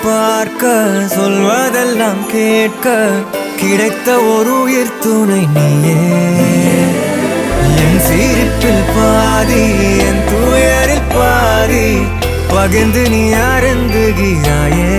பார்க்க சொல்வதெல்லாம் கேட்க கிடைத்த ஒரு உயிர் துணை நீயே. என் சிரிப்பில் பாதி என் துயரில் பாதி பகிர்ந்து நீ அருந்துகிறாயே.